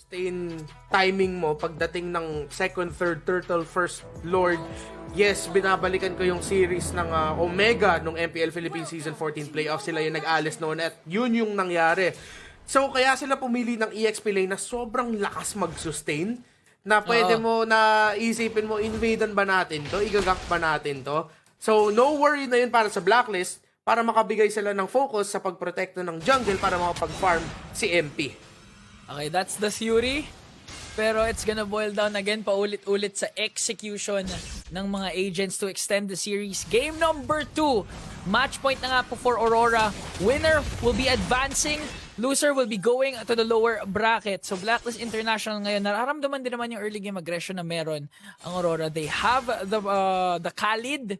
sustain timing mo pagdating ng second, third, turtle, first lord. Yes, binabalikan ko yung series ng Omega nung MPL Philippines Season 14 playoff. Sila yung nag-alis noon at yun yung nangyari. So, kaya sila pumili ng EXP lane na sobrang lakas mag-sustain na pwede mo na isipin mo, invadan ba natin to? Igagak ba natin to? So, no worry na yun para sa Blacklist para makabigay sila ng focus sa pagprotekto ng jungle para makapag-farm si MP. Okay, that's the theory. Pero it's gonna boil down again paulit-ulit sa execution ng mga agents to extend the series. Game number 2. Match point na nga po for Aurora. Winner will be advancing. Loser will be going to the lower bracket. So Blacklist International ngayon, nararamdaman din naman yung early game aggression na meron ang Aurora. They have the Khalid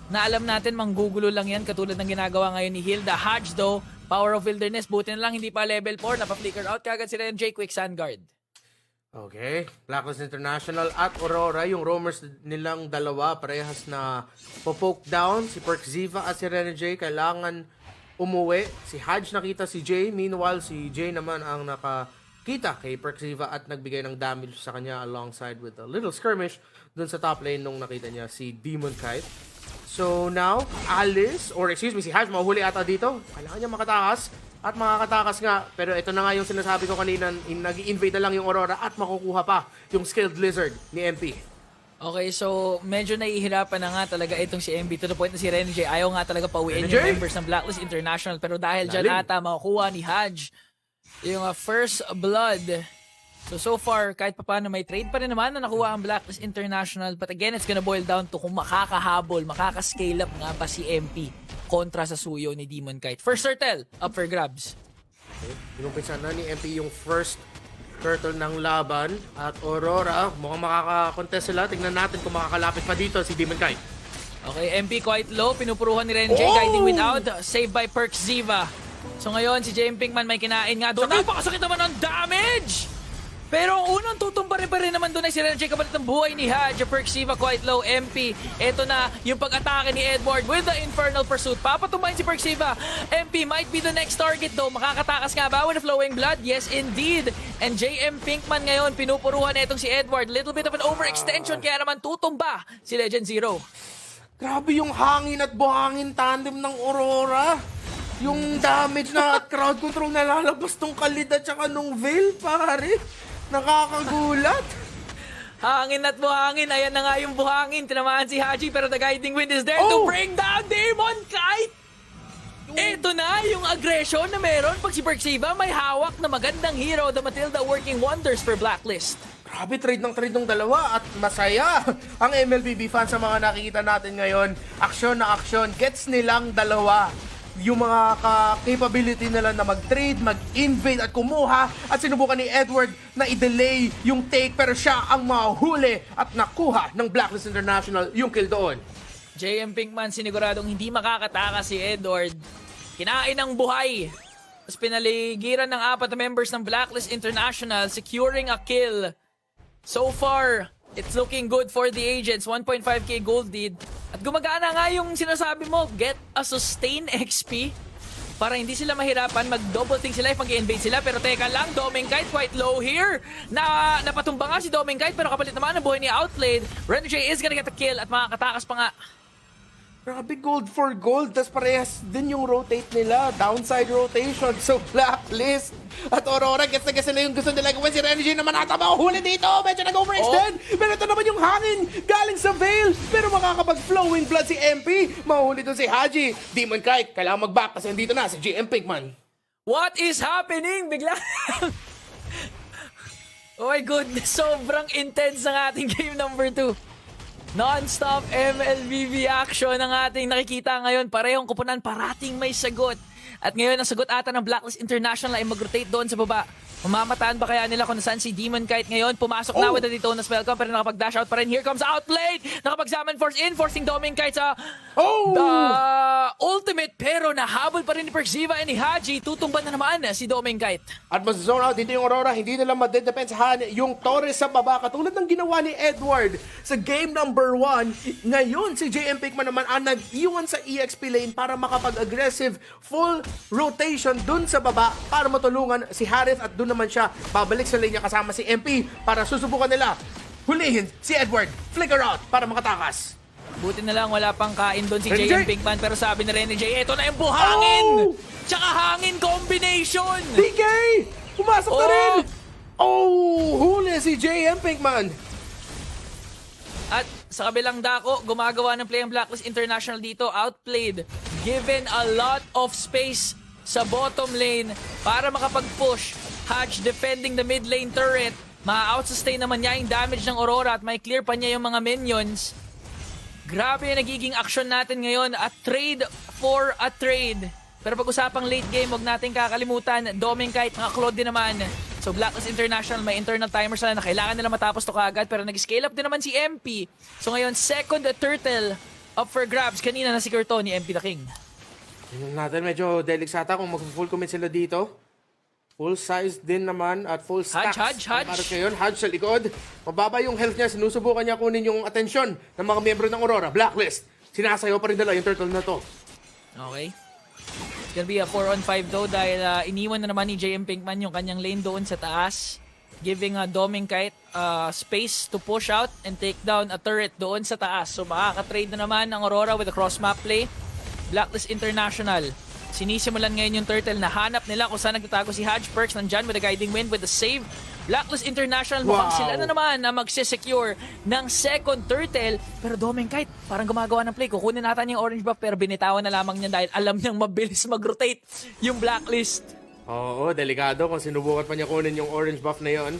na alam natin manggugulo lang yan katulad ng ginagawa ngayon ni Hilda. Hajj though, Power of Wilderness, buti na lang hindi pa level 4, napa-flicker out kagad sila ng J-Quick Sandguard. Okay, Blacklist International at Aurora, yung roamers nilang dalawa, parehas na popoke down. Si Perk Ziva at si Rene J kailangan umuwi. Si Hajj nakita si Jay, meanwhile si Jay naman ang nakakita kay Perk Ziva at nagbigay ng damage sa kanya alongside with a little skirmish dun sa top lane nung nakita niya si Demon Kite. So now, Alice, or excuse me, si Hajj mahuhuli ata dito. Kailangan niya makatakas. At makakatakas nga. Pero ito na nga yung sinasabi ko kanina, nag-i-invade na lang yung Aurora at makukuha pa yung Skilled Lizard ni MP. Okay, so medyo nahihirapan na nga talaga itong si MB to the point na si Rene J ayaw nga talaga pauwiin yung members ng Blacklist International. Pero dahil dyan ata makukuha ni Hajj yung first blood. So far, kahit pa paano may trade pa rin naman na nakuha ang Blacklist International. But again, it's gonna boil down to kung makakahabol, makaka-scale up nga ba si MP kontra sa suyo ni Demon Kite. First turtle, up for grabs. Okay. Inumpisa na ni MP yung first turtle ng laban. At Aurora, mukhang makaka-contest sila. Tignan natin kung makakalapit pa dito si Demon Kite. Okay, MP quite low. Pinupuruhan ni Ren J. Guiding Wind out. Saved by Perk Ziva. So ngayon, si JM Pinkman may kinain nga doon. Napakasakit naman ng damage! Pero ang unang tutumba rin pa rin naman doon ay si Ren J. Kapalit ng buhay ni Hajj. Perk Ziva quite low. MP. Ito na yung pag-atake ni Edward with the Infernal Pursuit. Papatumbahin si Perk Ziva. MP might be the next target though. Makakatakas nga ba with the Flowing Blood? Yes, indeed. And JM Pinkman ngayon, pinupuruhan na itong si Edward. Little bit of an overextension kaya naman tutumba si Legend Zero. Grabe yung hangin at buhangin tandem ng Aurora. Yung damage na at crowd control na lalabas tong Khalid at saka nung Veil, pare. Nakakagulat. Hangin at buhangin. Ayan na nga yung buhangin. Tinamaan si Haji pero the guiding wind is there to bring down Demon Kite. Ito na yung aggression na meron pag si Perk Ziva may hawak na magandang hero, the Matilda working wonders for Blacklist. Grabe, trade ng dalawa at masaya ang MLBB fans sa mga nakikita natin ngayon. Aksyon na aksyon. Gets nilang dalawa yung mga capability nila na mag-trade, mag-invade at kumuha at sinubukan ni Edward na i-delay yung take pero siya ang mahuli at nakuha ng Blacklist International yung kill doon. JM Pinkman siniguradong hindi makakatakas si Edward. Kinain ng buhay. Tapos pinaligiran ng 4 na members ng Blacklist International securing a kill. So far, it's looking good for the agents. 1.5k gold lead. At gumagana nga yung sinasabi mo, get a sustain XP para hindi sila mahirapan, mag-double think sila if mag-invade sila. Pero teka lang, Doming Kite quite low here. Napatumba nga si Doming Kite pero kapalit naman ang buhay niya outplayed. Ren J is gonna get the kill at makakatakas pa nga. Grabe, gold for gold. Tapos parehas din yung rotate nila. Downside rotation. So, Blacklist at Aurora, gets na nila yung gusto nila gawin. Si Renji naman ata makahuli dito. Medyo nag-overextend. Pero ito naman yung hangin galing sa Veil. Pero makakapag-flowing blood si MP. Mahuli doon si Haji. Demon Kite, kailangan mag-back kasi andito na si GM Pinkman. What is happening? Bigla. Oh my goodness, sobrang intense ng ating game number 2. Non-stop MLBB action ang ating nakikita ngayon. Parehong kupunan, parating may sagot. At ngayon, ang sagot ata ng Blacklist International ay mag-rotate doon sa baba. Mamataan ba kaya nila kung nasaan si Demon Kite ngayon? Pumasok na with the Daytona Spellcom pero nakapag-dash out pa rin. Here comes Outplayed! Nakapag-Summon Force in, forcing Doming Kite sa ultimate pero nahabol pa rin ni Perk Ziva and ni Haji. Tutumban na naman si Doming Kite. At mas zone out dito yung Aurora, hindi nila madedepensahan yung Torres sa baba. Katulad ng ginawa ni Edward sa game number 1. Ngayon, si JM Pinkman naman ang nag-iwan sa EXP lane para makapag-aggressive full rotation dun sa baba para matulungan si Harith at dun nandun naman siya. Babalik sa lane niya kasama si MP para susubukan nila. Hulihin si Edward. Flicker out para makatakas. Buti na lang wala pang kain doon si Rene JM J. Pinkman, pero sabi ni Rene J, eto na yung buhangin! Oh! Tsaka hangin combination! DK! Pumasok na Oh! rin! Oh! Huli si JM Pinkman. At sa kabilang dako, gumagawa ng play ang Blacklist International dito, outplayed, given a lot of space sa bottom lane para makapag-push. Hatch defending the mid lane turret. Ma-outsustain naman niya yung damage ng Aurora at may clear pa niya yung mga minions. Grabe yung nagiging action natin ngayon. A trade for a trade. Pero pag-usapang late game, huwag natin kakalimutan. Doming kahit mga Claude din naman. So Blacklist International, may internal timers na kailangan nila matapos to kaagad. Pero nag-scale up din naman si MP. So ngayon, second turtle up for grabs. Kanina na-secure to ni MP the King. Tingnan natin, medyo deliksata kung mag-full commit sila dito. Full size din naman at full stacks. Hodge. Para ngayon, Hodge sa likod. Mababa yung health niya. Sinusubukan niya kunin yung atensyon ng mga miyembro ng Aurora. Blacklist. Sinasayaw pa rin nila yung turtle na to. Okay. It's gonna be a 4-on-5 though dahil iniwan na naman ni JM Pinkman yung kanyang lane doon sa taas. Giving Doming Kite space to push out and take down a turret doon sa taas. So makaka-trade na naman ang Aurora with a cross-map play. Blacklist International. Sinisimulan ngayon yung turtle na hanap nila kung saan nagtatago si Hodge. Perks nandyan with a guiding wind with the save. Blacklist International, mukhang sila na naman na magsisecure ng second turtle. Pero Doming Kite, parang gumagawa ng play. Kukunin natin yung orange buff pero binitawan na lamang niya dahil alam niyang mabilis mag-rotate yung Blacklist. Oo, delikado kung sinubukan pa niya kunin yung orange buff na yon.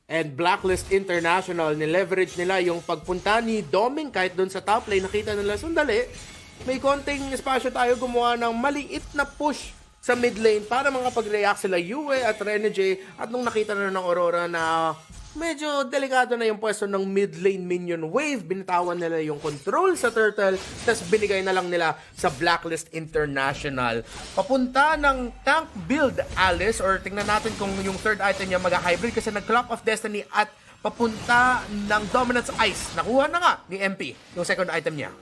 And Blacklist International, nileverage nila yung pagpunta ni Doming kahit doon sa top lane. Nakita nila, sandali, may konting espasyo tayo gumawa ng maliit na push sa mid lane para makapag-react sila Yue at Rene J. At nung nakita na ng Aurora na medyo delikado na yung pwesto ng mid lane minion wave, binitawan nila yung control sa turtle, tapos binigay na lang nila sa Blacklist International. Papunta ng tank build Alice, or tingnan natin kung yung third item niya mag-hybrid kasi nag-Clock of Destiny at papunta ng Dominance Ice. Nakuha na nga ni MP yung second item niya.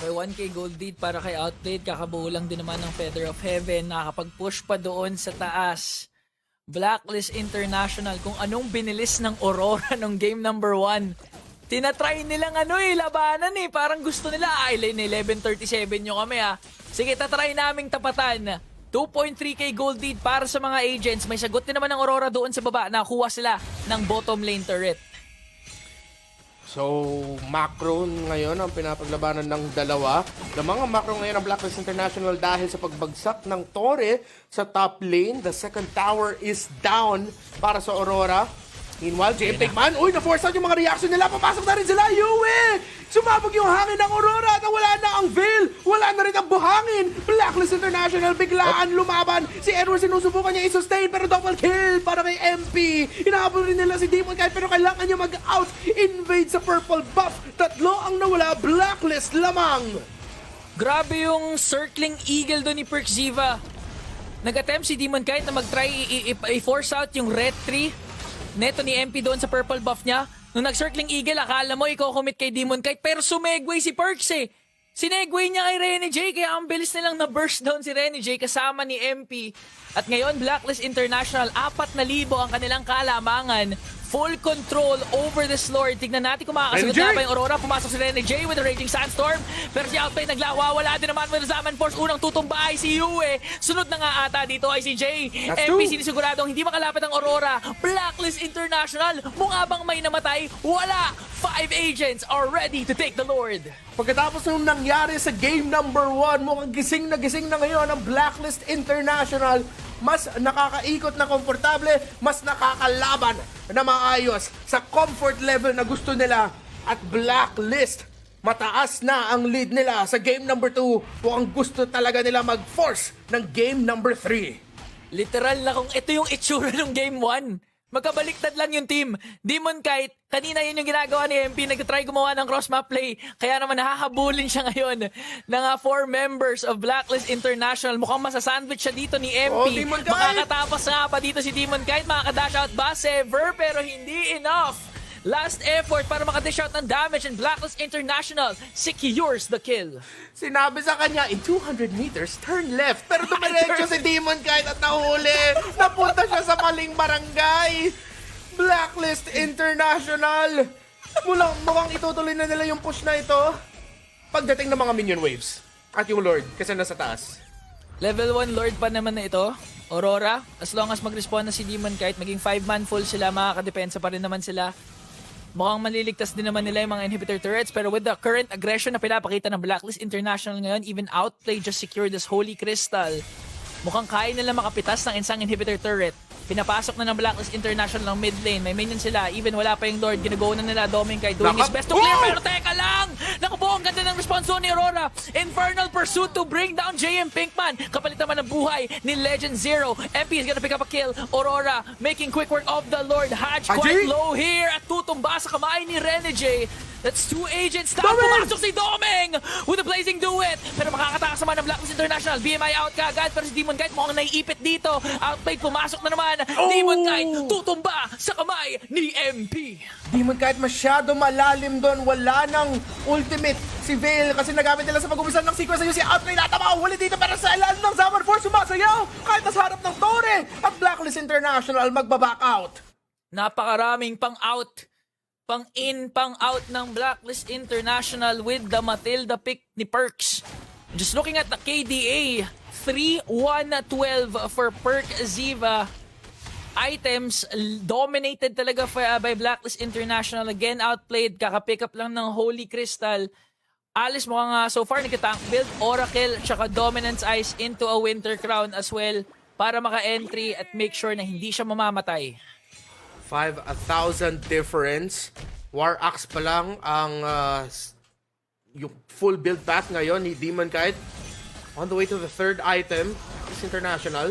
May 1k gold lead para kay Outplayed. Kakabuo lang din naman ng Feather of Heaven. Nakakapag-push pa doon sa taas. Blacklist International, kung anong binilis ng Aurora nung game number 1. Tinatry nilang labanan Parang gusto nila, lane 11:37 nyo kami Sige, tatry naming tapatan. 2.3k gold lead para sa mga agents. May sagot din naman ng Aurora doon sa baba. Nakuha sila ng bottom lane turret. So, macro ngayon ang pinapaglabanan ng dalawa. Ng mga macro ngayon ang Blacklist International dahil sa pagbagsak ng Torre sa top lane. The second tower is down para sa Aurora. Meanwhile, JM Pinkman, na-force out yung mga reaction nila. Papasok na rin sila. Yue! Sumabog yung hangin ng Aurora at wala na ang veil. Wala na rin ang buhangin. Blacklist International biglaan lumaban. Si Edward sinusubukan niya i-sustain pero double kill para kay MP. Inahabol rin nila si Demon Kite pero kailangan niya mag-out. Invade sa purple buff. Tatlo ang nawala. Blacklist lamang. Grabe yung circling eagle doon ni Perkziva. Nag-attempt si Demon Kite na mag-try i-force out yung red tree neto ni MP doon sa purple buff niya. Nung nag-circling eagle, akala mo i-commit kay Demon Kite, pero sumegway si Perks Sinegway niya kay Rene J, kaya ang bilis nilang na-burst down si Rene J kasama ni MP. At ngayon, Blacklist International, 4,000 ang kanilang kalamangan. Full control over this lord. Tignan natin kung makakasunod na ba yung Aurora. Pumasok si Rene J with a Raging Sandstorm. Pero si Outplay naglawawala din naman with the Zaman Force. Unang tutumba ay si Yue. Sunod na nga ata dito ay si J. MP sinisiguradong hindi makalapit ang Aurora. Blacklist International, mukha bang may namatay? Wala! 5 agents are ready to take the lord. Pagkatapos nung nangyari sa game number 1, mukhang gising na ngayon ang Blacklist International. Mas nakakaikot na komportable, mas nakakalaban na maayos sa comfort level na gusto nila. At Blacklist, mataas na ang lead nila sa game number 2. Mukhang gusto talaga nila mag-force ng game number 3. Literal na kung ito yung itsura ng game 1. Magkabaliktad lang yung team. Demon Kite, kanina yun yung ginagawa ni MP. Nag-try gumawa ng cross-map play. Kaya naman nakahabulin siya ngayon ng 4 members of Blacklist International. Mukhang masasandwich siya dito ni MP. Makakatapos nga pa dito si Demon Kite. Makakadash out ba? Sever, pero hindi enough. Last effort para makadish out ng damage, and Blacklist International secures the kill. Sinabi sa kanya, in 200 meters, turn left. Pero dumiretso si Demon Knight at nahuli. Napunta siya sa maling barangay. Blacklist International. Mukhang itutuloy na nila yung push na ito. Pagdating ng mga minion waves. At yung Lord, kasi nasa taas. Level 1 Lord pa naman na ito. Aurora, as long as mag-respawn na si Demon Knight, maging 5-man full sila, makakadepensa pa rin naman sila. Mukhang maliligtas din naman nila yung mga inhibitor turrets, pero with the current aggression na pinapakita ng Blacklist International ngayon, even outplay just secured this Holy Crystal. Mukhang kaya nila makapitas ng isang inhibitor turret. Pinapasok na ng Blacklist International ng mid lane. May minion sila. Even wala pa yung Lord. Ginagawa na nila Dominkay doing his best to clear. Pero teka lang! Nakupo, ang ganda ng response zone ni Aurora. Infernal Pursuit to bring down JM Pinkman. Kapalit naman ng buhay ni Legend Zero. MP is gonna pick up a kill. Aurora making quick work of the Lord. Hatch quite low here. At tutumba sa kamay ni Renegade. That's two agents. Stop! Pumasok si Doming with a blazing duet. Pero makakatakas naman ng Blacklist International. BMI out kaagad. Pero si Demon Knight mukhang naiipit dito. Outplayed, pumasok na naman. Demon Knight tutumba sa kamay ni MP. Demon Knight masyado malalim doon. Wala nang ultimate si Vale kasi nagamit nila sa pag-umisan ng sequence. Ayun si Outplay natama. Huli dito pero sa ilalim ng Zaman Force sumasayaw. Kahit nasa harap ng Tore. At Blacklist International magbaback out. Napakaraming pang-out. Pang-in, pang-out ng Blacklist International with the Matilda pick ni Perks. Just looking at the KDA, 3-1-12 for Perk Ziva. Items dominated talaga by Blacklist International. Again, outplayed. Kaka-pick up lang ng Holy Crystal. Alice mukhang so far nagka-tank build. Oracle tsaka Dominance Ice into a Winter Crown as well para maka-entry at make sure na hindi siya mamamatay. 5,000 difference. War Axe pa lang ang yung full build path ngayon ni Demon Knight. On the way to the third item, is International.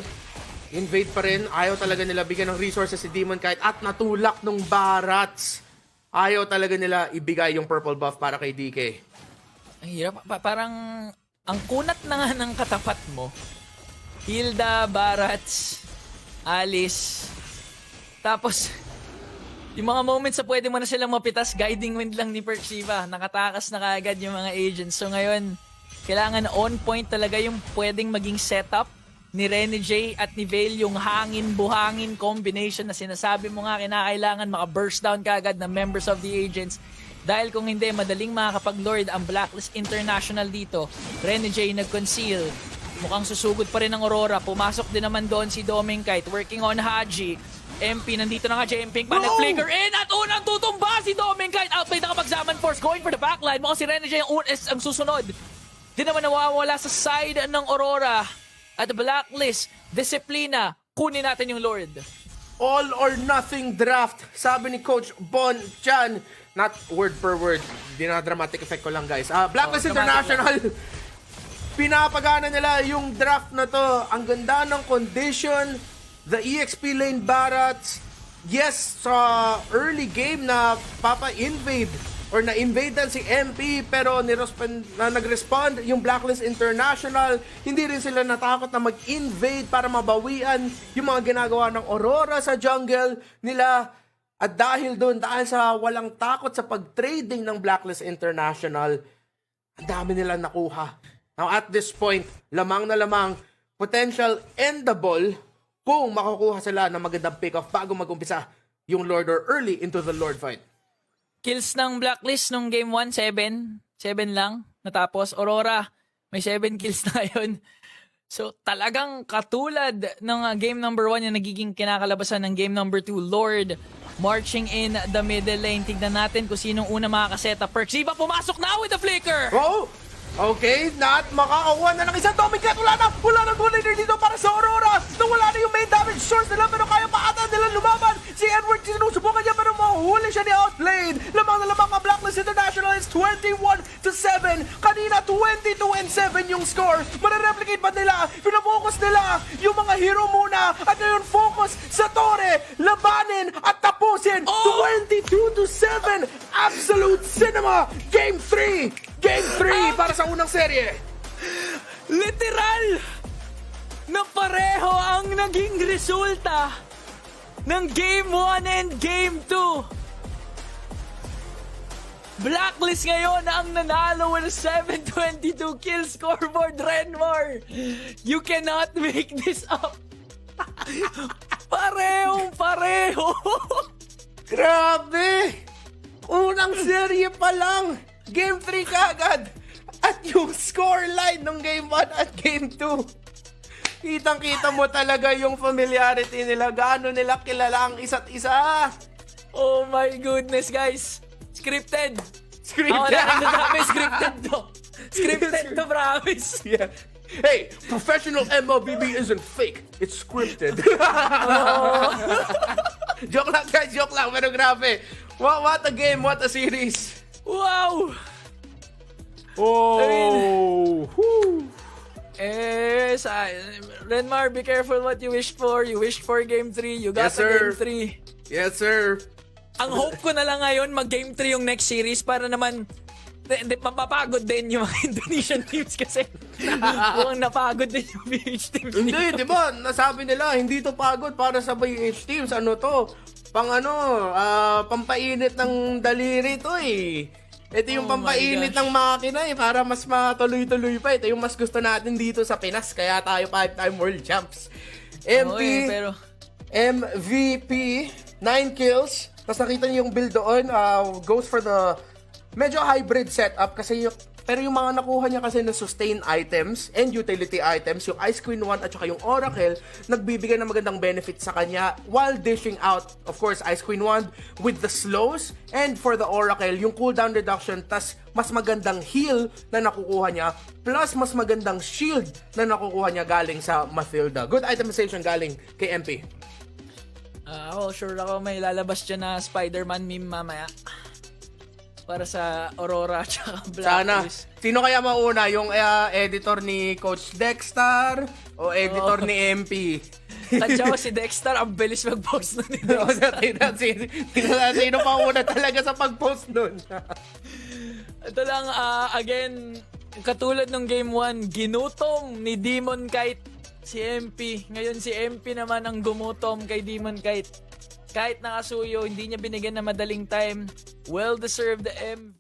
Invade pa rin. Ayaw talaga nila bigyan ng resources si Demon Knight at natulak ng Barats. Ayaw talaga nila ibigay yung purple buff para kay DK. Ang hirap. Parang ang kunat na nga ng katapat mo. Hilda, Barats, Alice. Tapos, yung mga moments na pwede mo na silang mapitas, guiding wind lang ni Perksiva. Nakatakas na kaagad yung mga agents. So ngayon, kailangan on point talaga yung pwedeng maging setup ni Renegade at ni Vale, yung hangin-buhangin combination na sinasabi mo nga kinakailangan maka-burst down kaagad ng members of the agents. Dahil kung hindi, madaling makakapag-lord ang Blacklist International dito. Renegade nag-conceal. Mukhang susugod pa rin ang Aurora. Pumasok din naman doon si Dominkite, working on Haji. MP, nandito na nga JM Pinkman, nag-flicker in at unang tutumba si Dominkite. Outplayed na kapag Zaman Force, going for the backline. Mukhang si Renegade ang susunod. Di naman nawawala sa side ng Aurora. At Blacklist, disiplina, kunin natin yung Lord. All or nothing draft, sabi ni Coach Bon Chan. Not word per word, dinadramatic effect ko lang guys. Blacklist International, pinapagana nila yung draft na to. Ang ganda ng condition, the EXP lane Barats. Yes, sa early game na papa-invade or na-invadean si MP pero nag-respond yung Blacklist International. Hindi rin sila natakot na mag-invade para mabawian yung mga ginagawa ng Aurora sa jungle nila. At dahil doon, dahil sa walang takot sa pag-trading ng Blacklist International, ang dami nilang nakuha. Now at this point, lamang na lamang, potential endable kung makukuha sila ng magandang pick-off bago mag-umpisa yung Lord or early into the Lord fight. Kills ng Blacklist nung game 1, 7. 7 lang. Natapos. Aurora, may 7 kills na yun. So, talagang katulad ng game number 1 yung nagiging kinakalabasan ng game number 2. Lord, marching in the middle lane. Tignan natin kung sinong una makakaseta. Perksiva pumasok na with the flicker! Oh! Okay, Nat, makakakuha na ng isang Dominkite. Wala nang good leader dito para sa Aurora. Nung wala na yung main damage source nila, pero kaya pa ata nila lumaban. Si Edward, sinusubukan niya, pero mahuhuli siya ni Outplayed. Lamang na lamang ang Blacklist International is 21-7. Kanina, 22-7 yung score. Marareplicate ba nila? Pinafocus nila yung mga hero muna. At ngayon, focus sa Tore. Labanin at tapusin. 22-7. Absolute cinema. Game 3. Game 3 para sa unang serye. Literal na pareho ang naging resulta ng Game 1 and Game 2. Blacklist ngayon ang nanalo with a 722 kill scoreboard, Renmar. You cannot make this up. Pareho. Grabe! Unang serye pa lang, Game 3 kagad. At yung scoreline ng Game 1 at Game 2. Kitang-kita mo talaga yung familiarity nila, gaano nila kilala ang isa't isa. Oh my goodness, guys. Scripted. Scripted. Scripted to. Scripted to, promise. Yeah. Hey, professional MLBB isn't fake. It's scripted. Joke lang guys, joke lang. Pero grabe. What a game, what a series. Wow. Oh. Whew. Renmar, be careful what you wish for. You wished for Game 3. You got Yes, sir. Game 3. Yes, sir. Ang hope ko na lang ngayon, mag-Game 3 yung next series para naman mapapagod din yung mga Indonesian teams kasi mukhang napagod din yung BH teams. Hindi, di ba? Nasabi nila, hindi to pagod para sa BH teams. Ano to? Pampainit ng daliri to eh. Ito yung Oh pampainit my gosh. ng makina eh, para mas matuloy-tuloy pa. Ito yung mas gusto natin dito sa Pinas, kaya tayo 5-time world champs. MP, pero MVP, 9 kills. Tapos nakita niyo yung build doon, goes for the medyo hybrid setup kasi pero yung mga nakuha niya kasi na sustain items and utility items, yung Ice Queen 1 at saka yung Oracle, nagbibigay ng magandang benefit sa kanya while dishing out, of course, Ice Queen 1 with the slows, and for the Oracle, yung cooldown reduction, tas mas magandang heal na nakukuha niya, plus mas magandang shield na nakukuha niya galing sa Mathilda. Good itemization galing kay MP. sure ako may lalabas dyan na Spider-Man meme mamaya. Para sa Aurora at Sana. Blacklist. Sino kaya mauna? Yung editor ni Coach Dexter o editor ni MP? Tadya ko si Dexter, ang bilis mag-post nun ni Dexter. Sino pa una talaga sa pag-post nun? Ito lang, again, katulad ng Game 1, ginutom ni Demon Kite si MP. Ngayon si MP naman ang gumutom kay Demon Kite. Kahit nakasuyo, hindi niya binigyan na madaling time. Well-deserved the MVP.